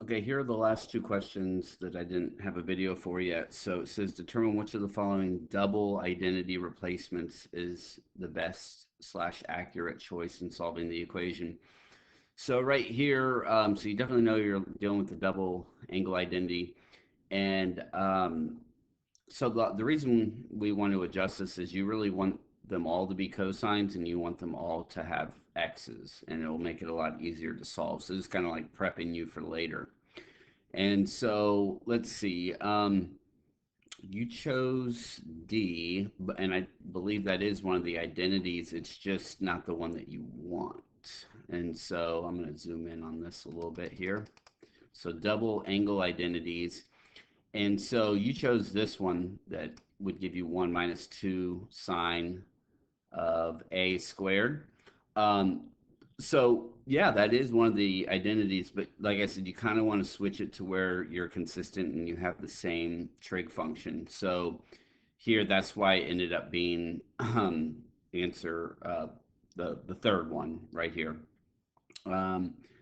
Okay, here are the last two questions that I didn't have a video for yet. So it says determine which of the following double identity replacements is the best slash accurate choice in solving the equation. So right here, so you definitely know you're dealing with the double angle identity. And so the reason we want to adjust this is you really want them all to be cosines and you want them all to have x's, and it'll make it a lot easier to solve. So it's kind of like prepping you for later. And so let's see. You chose D, and I believe that is one of the identities. It's just not the one that you want. And so I'm going to zoom in on this a little bit here. So double angle identities. And so you chose this one that would give you 1 minus 2 sine of a squared. So yeah, that is one of the identities, but like I said, you kind of want to switch it to where you're consistent and you have the same trig function. So here, that's why it ended up being answer the third one right here,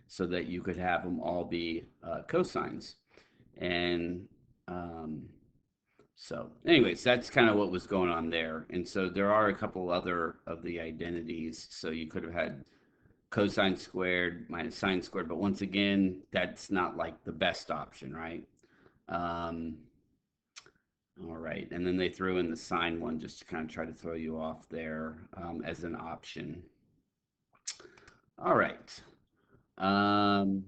so that you could have them all be cosines. And um, so, anyways, that's kind of what was going on there. And so there are a couple other of the identities. So you could have had cosine squared minus sine squared, but once again, that's not like the best option, right? Um, all right, and then they threw in the sine one just to kind of try to throw you off there as an option. All right. Um,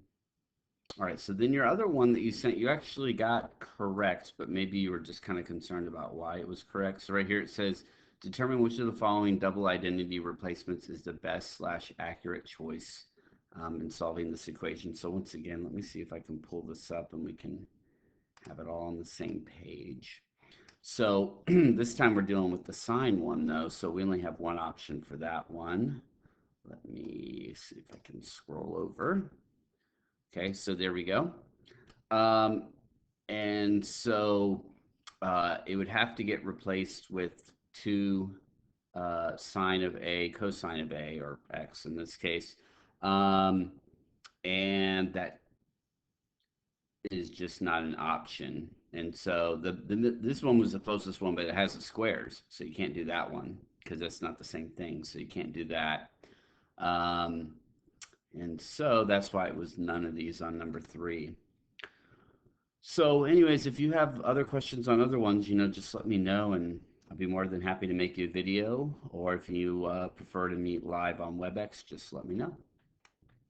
all right, so then your other one that you sent, you actually got correct, but maybe you were just kind of concerned about why it was correct. So right here it says, determine which of the following double identity replacements is the best slash accurate choice in solving this equation. So once again, let me see if I can pull this up and we can have it all on the same page. So this time we're dealing with the sine one though, so we only have one option for that one. Let me see if I can scroll over. Okay, so there we go. Um, and so it would have to get replaced with 2 sine of A, cosine of A, or x in this case. Um, and that is just not an option. And so this one was the closest one, but it has the squares, so you can't do that one because that's not the same thing. So you can't do that. Um, and so that's why it was none of these on number 3. So, anyways, if you have other questions on other ones, just let me know, and I'll be more than happy to make you a video. Or if you prefer to meet live on WebEx, just let me know.